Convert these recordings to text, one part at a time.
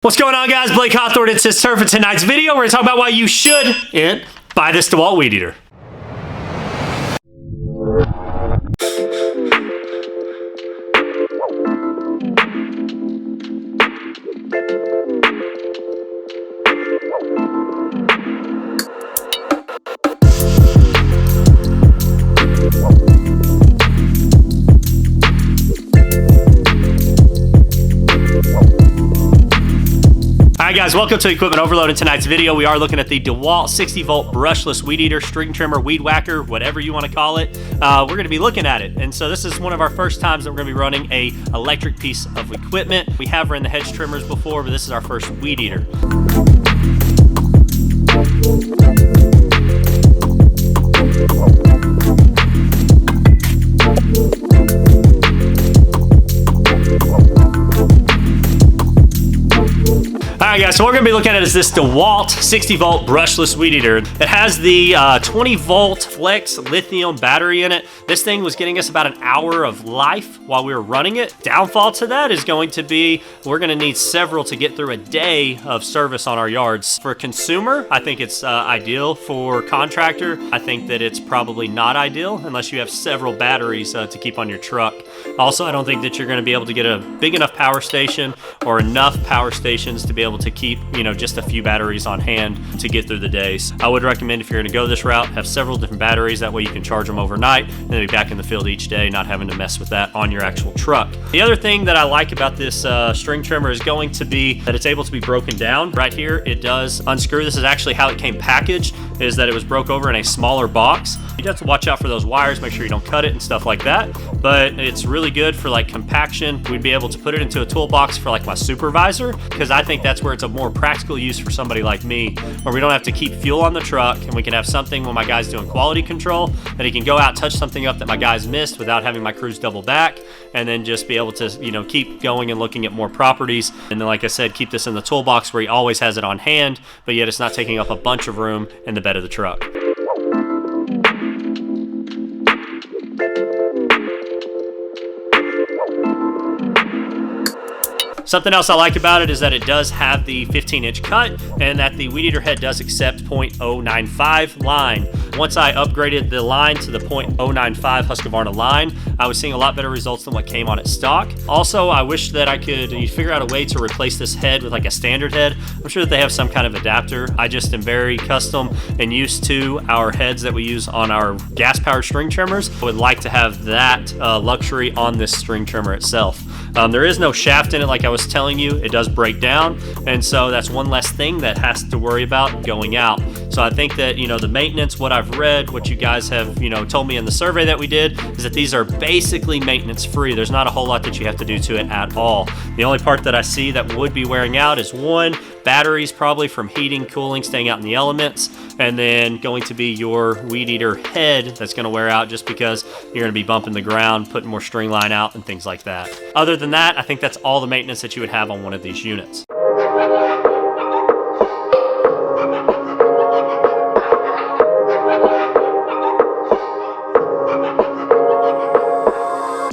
What's going on, guys? Blake Hawthorn, Itshisturf. In tonight's video, we're going to talk about why you should buy this DeWalt weed eater. Alright guys, welcome to Equipment Overload. In tonight's video, we are looking at the DeWalt 60 volt brushless weed eater, string trimmer, weed whacker, whatever you want to call it. We're going to be looking at it. And so this is one of our first times that we're going to be running a electric piece of equipment. We have run the hedge trimmers before, but this is our first weed eater. Alright guys, so what we're going to be looking at is this DeWalt 60 volt brushless weed eater. It has the 20 volt flex lithium battery in it. This thing was getting us about an hour of life while we were running it. Downfall to that is going to be we're going to need several to get through a day of service on our yards. For consumer, I think it's ideal. For contractor, I think that it's probably not ideal unless you have several batteries to keep on your truck. Also, I don't think that you're going to be able to get a big enough power station or enough power stations to be able to keep, just a few batteries on hand to get through the days. I would recommend, if you're going to go this route, have several different batteries. That way you can charge them overnight and then be back in the field each day, not having to mess with that on your actual truck. The other thing that I like about this string trimmer is going to be that it's able to be broken down. Right here, it does unscrew. This is actually how it came packaged, is that it was broke over in a smaller box. You have to watch out for those wires, make sure you don't cut it and stuff like that. But it's really good for like compaction. We'd be able to put it into a toolbox for like my supervisor, because I think that's where it's a more practical use for somebody like me, where we don't have to keep fuel on the truck and we can have something when my guy's doing quality control that he can go out, touch something up that my guys missed without having my crews double back, and then just be able to, keep going and looking at more properties. And then, like I said, keep this in the toolbox where he always has it on hand, but yet it's not taking up a bunch of room in the bed of the truck. Something else I like about it is that it does have the 15-inch cut and that the weed eater head does accept .095 line. Once I upgraded the line to the .095 Husqvarna line, I was seeing a lot better results than what came on its stock. Also, I wish that I could figure out a way to replace this head with like a standard head. I'm sure that they have some kind of adapter. I just am very custom and used to our heads that we use on our gas-powered string trimmers. I would like to have that luxury on this string trimmer itself. There is no shaft in it, like I was telling you. It does break down, and so that's one less thing that has to worry about going out. So I think that, the maintenance, what I've read, what you guys have, told me in the survey that we did, is that these are basically maintenance free. There's not a whole lot that you have to do to it at all. The only part that I see that would be wearing out is one, batteries probably from heating, cooling, staying out in the elements, and then going to be your weed eater head that's going to wear out just because you're going to be bumping the ground, putting more string line out and things like that. Other than that, I think that's all the maintenance that you would have on one of these units.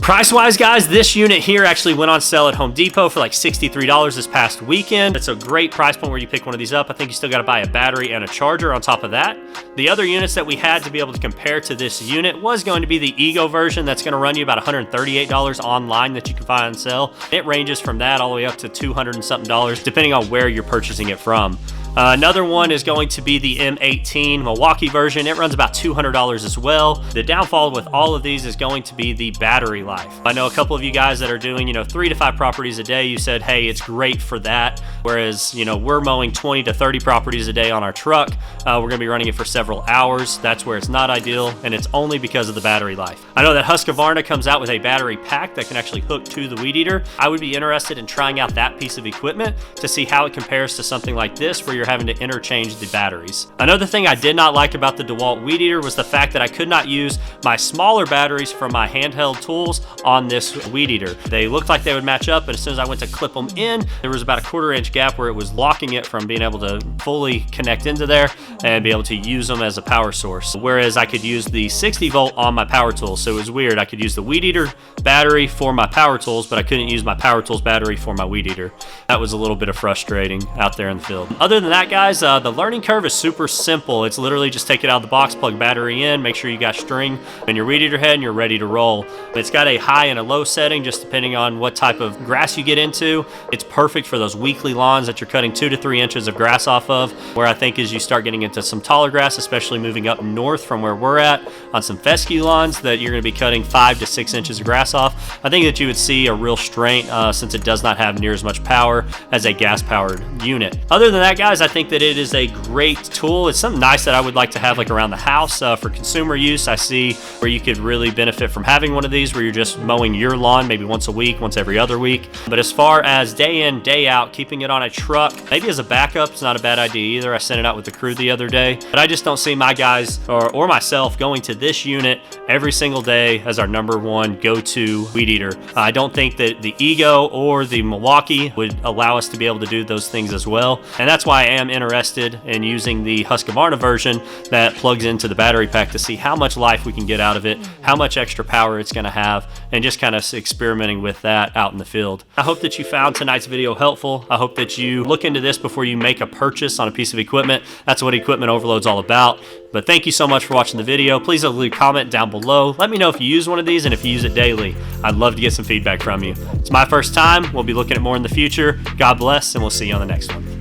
Price-wise, guys, this unit here actually went on sale at Home Depot for like $63 this past weekend. It's a great price point where you pick one of these up. I think you still got to buy a battery and a charger on top of that. The other units that we had to be able to compare to this unit was going to be the Ego version. That's going to run you about $138 online that you can find on sale. It ranges from that all the way up to $200 and something depending on where you're purchasing it from. Another one is going to be the M18 Milwaukee version. It runs about $200 as well. The downfall with all of these is going to be the battery life. I know a couple of you guys that are doing, 3 to 5 properties a day. You said, hey, it's great for that. Whereas, we're mowing 20 to 30 properties a day on our truck. We're going to be running it for several hours. That's where it's not ideal, and it's only because of the battery life. I know that Husqvarna comes out with a battery pack that can actually hook to the weed eater. I would be interested in trying out that piece of equipment to see how it compares to something like this, where you're having to interchange the batteries. Another thing I did not like about the DeWalt Weed Eater was the fact that I could not use my smaller batteries from my handheld tools on this Weed Eater. They looked like they would match up, but as soon as I went to clip them in, there was about a 1/4 inch gap where it was locking it from being able to fully connect into there and be able to use them as a power source. Whereas I could use the 60 volt on my power tools. So it was weird. I could use the Weed Eater battery for my power tools, but I couldn't use my power tools battery for my Weed Eater. That was a little bit of frustrating out there in the field. Other than that, guys, the learning curve is super simple. It's literally just take it out of the box, plug battery in, make sure you got string in your Weed Eater head, and you're ready to roll. It's got a high and a low setting, just depending on what type of grass you get into. It's perfect for those weekly lawns that you're cutting 2 to 3 inches of grass off of, where I think as you start getting into some taller grass, especially moving up north from where we're at, on some fescue lawns that you're going to be cutting 5 to 6 inches of grass off, I think that you would see a real strain since it does not have near as much power as a gas-powered unit. Other than that, guys, I think that it is a great tool. It's something nice that I would like to have like around the house for consumer use. I see where you could really benefit from having one of these where you're just mowing your lawn maybe once a week, once every other week. But as far as day in, day out, keeping it on a truck, maybe as a backup, it's not a bad idea either. I sent it out with the crew the other day, but I just don't see my guys or myself going to this unit every single day as our #1 go-to Weed Eater. I don't think that the Ego or the Milwaukee would allow us to be able to do those things as well. And that's why I am interested in using the Husqvarna version that plugs into the battery pack to see how much life we can get out of it, how much extra power it's going to have, and just kind of experimenting with that out in the field. I hope that you found tonight's video helpful. I hope that you look into this before you make a purchase on a piece of equipment. That's what equipment overload's all about. But thank you so much for watching the video. Please leave a comment down below. Let me know if you use one of these and if you use it daily. I'd love to get some feedback from you. It's my first time. We'll be looking at more in the future. God bless, and we'll see you on the next one.